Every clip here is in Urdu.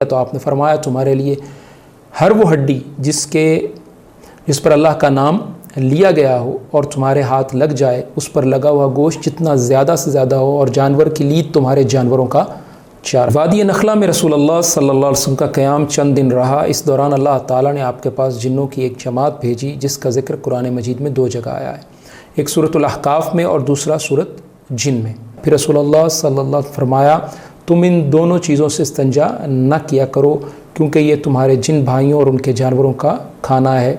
تو آپ نے فرمایا تمہارے لیے ہر وہ ہڈی جس پر اللہ کا نام لیا گیا ہو اور تمہارے ہاتھ لگ جائے اس پر لگا ہوا گوشت جتنا زیادہ سے زیادہ ہو اور جانور کی لید تمہارے جانوروں کا چارہ۔ وادی نخلا میں رسول اللہ صلی اللہ علیہ وسلم کا قیام چند دن رہا۔ اس دوران اللہ تعالیٰ نے آپ کے پاس جنوں کی ایک جماعت بھیجی جس کا ذکر قرآن مجید میں 2 جگہ آیا ہے، ایک سورۃ الاحقاف میں اور دوسرا سورۃ جن میں۔ پھر رسول اللہ صلی اللہ علیہ وسلم فرمایا تم ان دونوں چیزوں سے استنجا نہ کیا کرو کیونکہ یہ تمہارے جن بھائیوں اور ان کے جانوروں کا کھانا ہے۔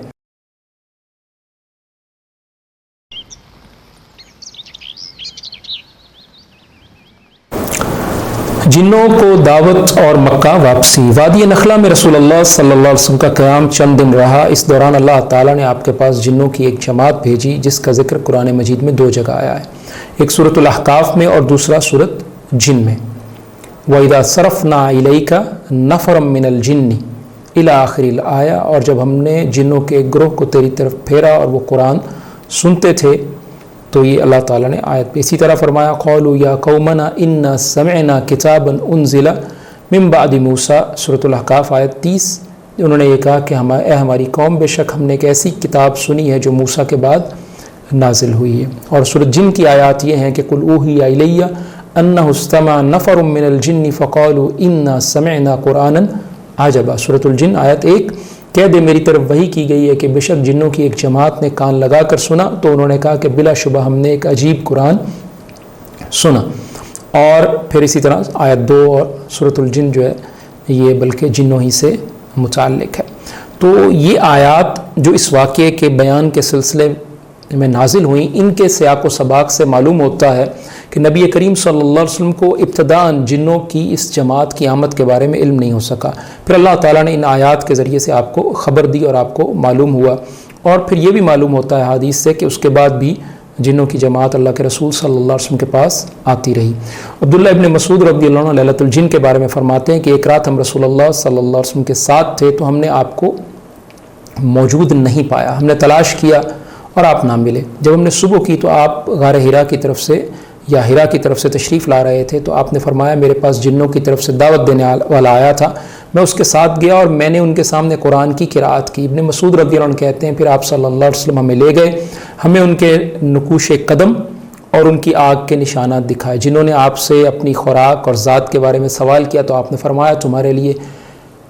جنوں کو دعوت اور مکہ واپسی۔ وادی نخلا میں رسول اللہ صلی اللہ علیہ وسلم کا قیام چند دن رہا۔ اس دوران اللہ تعالیٰ نے آپ کے پاس جنوں کی ایک جماعت بھیجی جس کا ذکر قرآن مجید میں 2 جگہ آیا ہے، ایک سورۃ الاحقاف میں اور دوسرا سورۃ جن میں۔ وَإِذَا صَرَفْنَا إِلَيْكَ نَفَرًا مِّنَ الْجِنِّ إِلَىٰ آخِرِ الْآيَةِ، اور جب ہم نے جنوں کے گروہ کو تیری طرف پھیرا اور وہ قرآن سنتے تھے تو یہ اللہ تعالیٰ نے آیت پہ اسی طرح فرمایا قَالُوا يَا قَوْمَنَا إِنَّا سَمِعْنَا كِتَابًا أُنزِلَ مِن بَعْدِ موسیٰ، سورۃ الاحقاف آیت 30۔ انہوں نے یہ کہا کہ اے ہماری قوم، بے شک ہم نے ایک ایسی کتاب سنی ہے جو موسیٰ کے بعد نازل ہوئی ہے۔ اور سورۃ جن کی آیات یہ ہیں کہ قُلْ أُوحِيَ إِلَيَّ أَنَّهُ اسْتَمَعَ نَفَرٌ مِّنَ الْجِنِّ فَقَالُوا إِنَّا سَمِعْنَا قُرْآنًا عَجَبًا، سورۃ الجن آیت 1۔ کہہ دے میری طرف وحی کی گئی ہے کہ بے شک جنوں کی ایک جماعت نے کان لگا کر سنا تو انہوں نے کہا کہ بلا شبہ ہم نے ایک عجیب قرآن سنا۔ اور پھر اسی طرح آیت 2 اور سورۃ الجن جو ہے یہ بلکہ جنوں ہی سے متعلق ہے۔ تو یہ آیات جو اس واقعے کے بیان کے سلسلے میں نازل ہوئیں، ان کے سیاق و سباق سے معلوم ہوتا ہے کہ نبی کریم صلی اللہ علیہ وسلم کو ابتداءً جنوں کی اس جماعت کی آمد کے بارے میں علم نہیں ہو سکا، پھر اللہ تعالیٰ نے ان آیات کے ذریعے سے آپ کو خبر دی اور آپ کو معلوم ہوا، اور پھر یہ بھی معلوم ہوتا ہے حدیث سے کہ اس کے بعد بھی جنوں کی جماعت اللہ کے رسول صلی اللہ علیہ وسلم کے پاس آتی رہی۔ عبداللہ ابن مسعود رضی اللہ عنہ لیلۃ الجن کے بارے میں فرماتے ہیں کہ ایک رات ہم رسول اللہ صلی اللہ علیہ وسلم کے ساتھ تھے تو ہم نے آپ کو موجود نہیں پایا، ہم نے تلاش کیا اور آپ نہ ملے۔ جب ہم نے صبح کی تو آپ غار ہرا کی طرف سے یا ہرا کی طرف سے تشریف لا رہے تھے تو آپ نے فرمایا میرے پاس جنوں کی طرف سے دعوت دینے والا آیا تھا، میں اس کے ساتھ گیا اور میں نے ان کے سامنے قرآن کی قرأت کی۔ ابن مسعود رضی اللہ عنہ کہتے ہیں پھر آپ صلی اللہ علیہ وسلم ہمیں لے گئے، ہمیں ان کے نقوش قدم اور ان کی آگ کے نشانات دکھائے۔ جنہوں نے آپ سے اپنی خوراک اور ذات کے بارے میں سوال کیا تو آپ نے فرمایا تمہارے لیے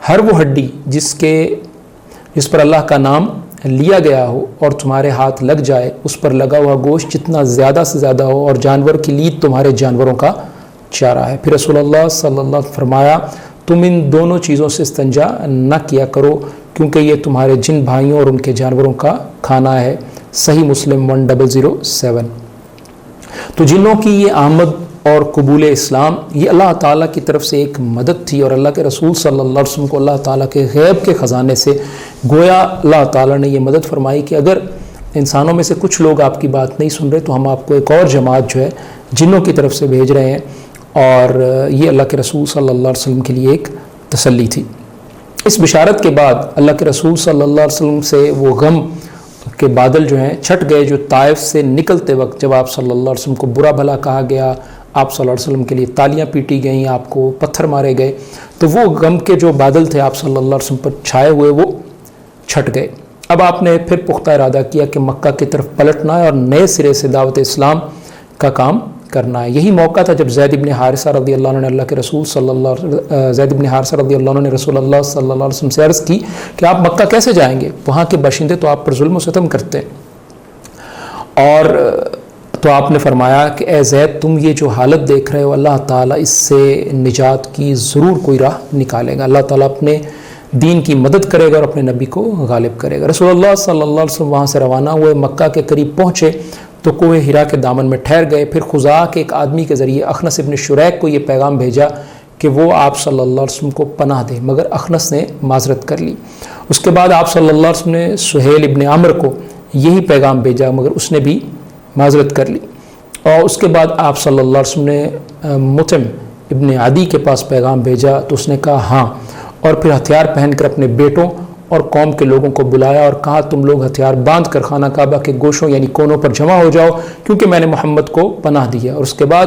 ہر وہ ہڈی جس پر اللہ کا نام لیا گیا ہو اور تمہارے ہاتھ لگ جائے اس پر لگا ہوا گوشت جتنا زیادہ سے زیادہ ہو اور جانور کی لید تمہارے جانوروں کا چارہ ہے۔ پھر رسول اللہ صلی اللہ علیہ وسلم فرمایا تم ان دونوں چیزوں سے استنجا نہ کیا کرو کیونکہ یہ تمہارے جن بھائیوں اور ان کے جانوروں کا کھانا ہے، صحیح مسلم 1007۔ تو جنوں کی یہ آمد اور قبول اسلام یہ اللہ تعالیٰ کی طرف سے ایک مدد تھی، اور اللہ کے رسول صلی اللہ علیہ وسلم کو اللہ تعالیٰ کے غیب کے خزانے سے گویا اللہ تعالیٰ نے یہ مدد فرمائی کہ اگر انسانوں میں سے کچھ لوگ آپ کی بات نہیں سن رہے تو ہم آپ کو ایک اور جماعت جو ہے جنوں کی طرف سے بھیج رہے ہیں، اور یہ اللہ کے رسول صلی اللہ علیہ وسلم کے لیے ایک تسلی تھی۔ اس بشارت کے بعد اللہ کے رسول صلی اللہ علیہ وسلم سے وہ غم کے بادل جو ہیں چھٹ گئے جو طائف سے نکلتے وقت جب آپ صلی اللہ علیہ وسلم کو برا بھلا کہا گیا، آپ صلی اللہ علیہ وسلم کے لیے تالیاں پیٹی گئیں، آپ کو پتھر مارے گئے، تو وہ غم کے جو بادل تھے آپ صلی اللہ علیہ وسلم پر چھائے ہوئے وہ چھٹ گئے۔ اب آپ نے پھر پختہ ارادہ کیا کہ مکہ کی طرف پلٹنا ہے اور نئے سرے سے دعوت اسلام کا کام کرنا ہے۔ یہی موقع تھا جب زید بن حارثہ رضی اللہ عنہ نے اللہ کے رسول زید بن حارثہ رضی اللہ عنہ نے رسول اللہ صلی اللہ علیہ وسلم سے عرض کی کہ آپ مکہ کیسے جائیں گے، وہاں کے باشندے تو آپ پر ظلم و ستم کرتے ہیں۔ اور تو آپ نے فرمایا کہ اے زید تم یہ جو حالت دیکھ رہے ہو اللہ تعالیٰ اس سے نجات کی ضرور کوئی راہ نکالے گا، اللہ تعالیٰ اپنے دین کی مدد کرے گا اور اپنے نبی کو غالب کرے گا۔ رسول اللہ صلی اللہ علیہ وسلم وہاں سے روانہ ہوئے، مکہ کے قریب پہنچے تو کوہ ہرا کے دامن میں ٹھہر گئے۔ پھر خزاعہ کے ایک آدمی کے ذریعے اخنس ابن شریک کو یہ پیغام بھیجا کہ وہ آپ صلی اللہ علیہ وسلم کو پناہ دے، مگر اخنس نے معذرت کر لی۔ اس کے بعد آپ صلی اللہ علیہ وسلم نے سہیل ابن عمر کو یہی پیغام بھیجا مگر اس نے بھی معذرت کر لی، اور اس کے بعد آپ صلی اللہ علیہ وسلم نے مطعم ابن عدی کے پاس پیغام بھیجا تو اس نے کہا ہاں، اور پھر ہتھیار پہن کر اپنے بیٹوں اور قوم کے لوگوں کو بلایا اور کہا تم لوگ ہتھیار باندھ کر خانہ کعبہ کے گوشوں یعنی کونوں پر جمع ہو جاؤ کیونکہ میں نے محمد کو پناہ دی ہے۔ اور اس کے بعد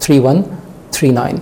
3139।